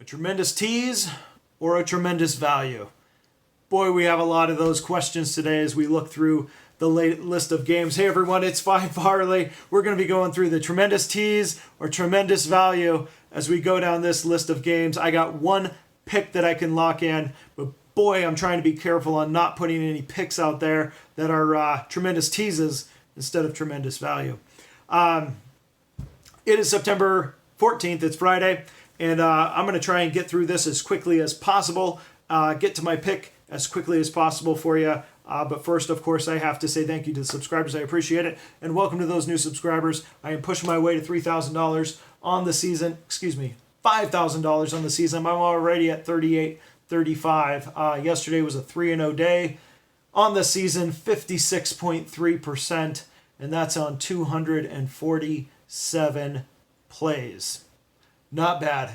tremendous tease or a tremendous value? Boy, we have a lot of those questions today as we look through the list of games. Hey everyone, it's Phi Farley. We're going to be going through the tremendous tease or tremendous value as we go down this list of games. I got one pick that I can lock in, but boy, I'm trying to be careful on not putting any picks out there that are tremendous teases instead of tremendous value. It is September 14th. It's Friday, and I'm going to try and get through this as quickly as possible, get to my pick as quickly as possible for you. But first, of course, I have to say thank you to the subscribers. I appreciate it. And welcome to those new subscribers. I am pushing my way to $3,000 on the season. $5,000 on the season. I'm already at 38.35. Yesterday was a 3-0 day. On the season, 56.3%. And that's on 247 plays. Not bad.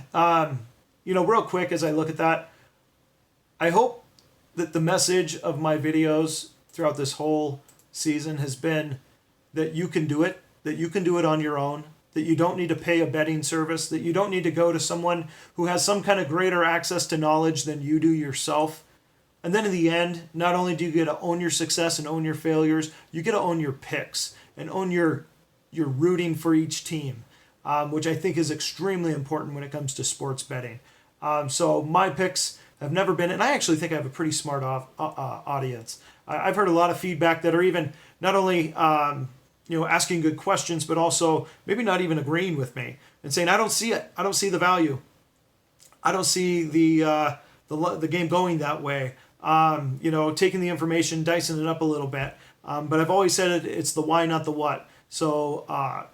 Real quick as I look at that, I hope that the message of my videos throughout this whole season has been that you can do it, that you can do it on your own, that you don't need to pay a betting service, that you don't need to go to someone who has some kind of greater access to knowledge than you do yourself. And then in the end, not only do you get to own your success and own your failures, you get to own your picks and own your rooting for each team, which I think is extremely important when it comes to sports betting. So my picks have never been, and I actually think I have a pretty smart audience. I've heard a lot of feedback that are even not only asking good questions, but also maybe not even agreeing with me and saying I don't see it. I don't see the value. I don't see the game going that way. Taking the information, dicing it up a little bit. But I've always said it's the why, not the what. So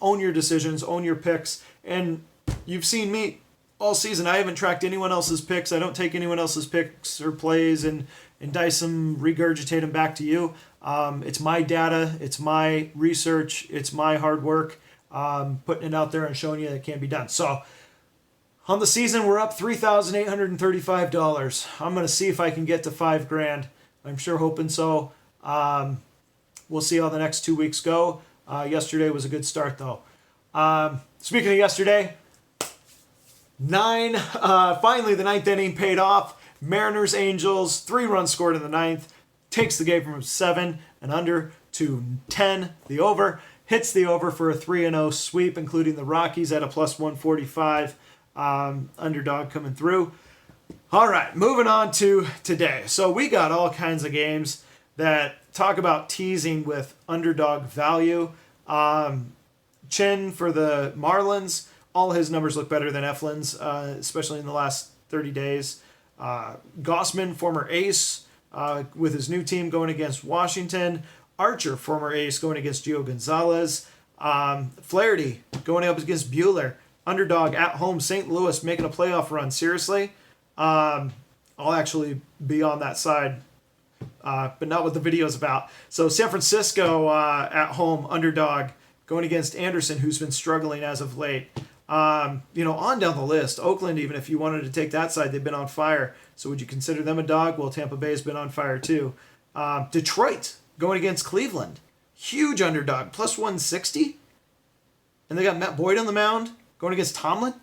own your decisions, own your picks, and you've seen me all season. I haven't tracked anyone else's picks. I don't take anyone else's picks or plays and dice them, regurgitate them back to you. It's my data. It's my research. It's my hard work, putting it out there and showing you that it can be done. So on the season, we're up $3,835. I'm going to see if I can get to $5,000. I'm sure hoping so. We'll see how the next 2 weeks go. Yesterday was a good start, though. Speaking of yesterday, finally the ninth inning paid off. Mariners, Angels, 3 runs scored in the ninth. Takes the game from 7 and under to 10. The over hits the over for a 3-0 sweep, including the Rockies at a plus 145. Underdog coming through. All right, moving on to today. So we got all kinds of games that talk about teasing with underdog value. Chin for the Marlins. All his numbers look better than Eflin's, especially in the last 30 days. Gossman, former ace, with his new team going against Washington. Archer, former ace, going against Gio Gonzalez. Flaherty going up against Buehler. Underdog at home, St. Louis making a playoff run. Seriously? I'll actually be on that side, but not what the video is about. So San Francisco at home, underdog, going against Anderson, who's been struggling as of late. On down the list. Oakland, even if you wanted to take that side, they've been on fire. So would you consider them a dog? Well, Tampa Bay's been on fire too. Detroit going against Cleveland. Huge underdog, plus 160. And they got Matt Boyd on the mound going against Tomlin.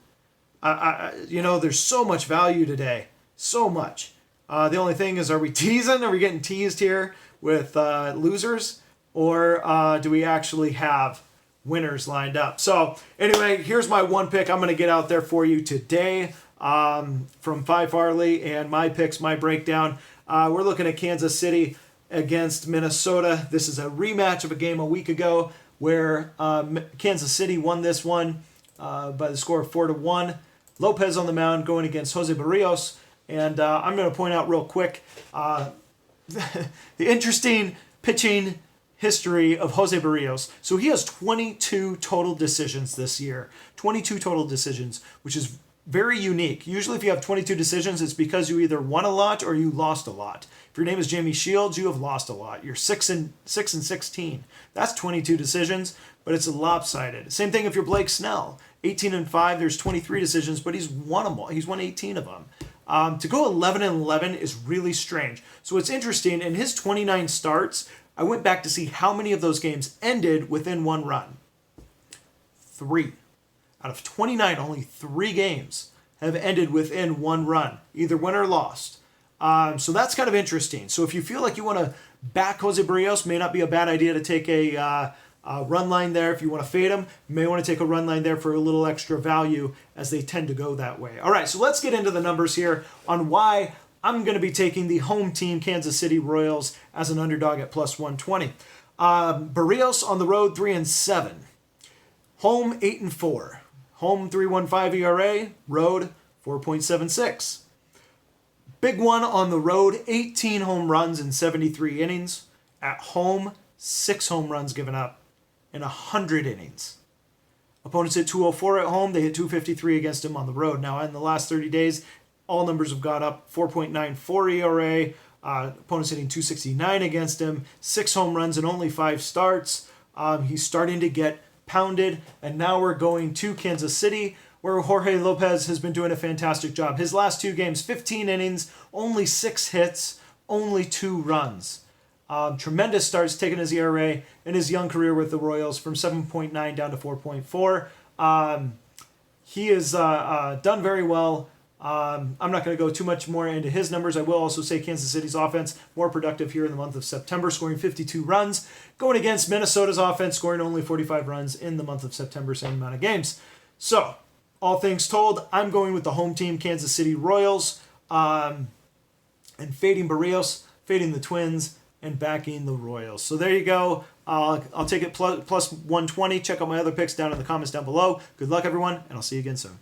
There's so much value today. So much. The only thing is, are we teasing? Are we getting teased here with losers? Or do we actually have winners lined up? So anyway, here's my one pick I'm going to get out there for you today from Phi Farley and my picks, my breakdown. We're looking at Kansas City against Minnesota. This is a rematch of a game a week ago where Kansas City won this one by the score of 4-1. Lopez on the mound going against Jose Barrios. And I'm going to point out real quick the interesting pitching history of Jose Barrios. So he has 22 total decisions this year. 22 total decisions, which is very unique. Usually if you have 22 decisions, it's because you either won a lot or you lost a lot. If your name is Jamie Shields, you have lost a lot. You're 6-16. That's 22 decisions, but it's lopsided. Same thing if you're Blake Snell. 18-5, there's 23 decisions, but he's won them all. He's won 18 of them. To go 11-11 is really strange. So it's interesting. In his 29 starts, I went back to see how many of those games ended within one run. 3. Out of 29, only 3 games have ended within 1 run, either win or lost. So that's kind of interesting. So if you feel like you want to back Jose Barrios, may not be a bad idea to take a run line there. If you want to fade him, you may want to take a run line there for a little extra value, as they tend to go that way. All right, so let's get into the numbers here on why I'm going to be taking the home team Kansas City Royals as an underdog at plus 120. Barrios on the road 3-7, home 8-4, home 3.15 ERA, road 4.76. Big one on the road, 18 home runs in 73 innings. At home, 6 home runs given up in 100 innings. Opponents hit 204 at home. They hit 253 against him on the road. Now, in the last 30 days, all numbers have gone up. 4.94 ERA. Opponents hitting 269 against him. 6 home runs in only 5 starts. He's starting to get pounded. And now we're going to Kansas City, where Jorge Lopez has been doing a fantastic job. His last 2 games, 15 innings, only 6 hits, only 2 runs. Tremendous starts, taking his ERA in his young career with the Royals from 7.9 down to 4.4. He has done very well. I'm not going to go too much more into his numbers. I will also say Kansas City's offense more productive here in the month of September, scoring 52 runs, going against Minnesota's offense, scoring only 45 runs in the month of September, same amount of games. So, all things told, I'm going with the home team Kansas City Royals, and fading Barrios, fading the Twins, and backing the Royals. So there you go. I'll take it plus 120. Check out my other picks down in the comments down below. Good luck, everyone, and I'll see you again soon.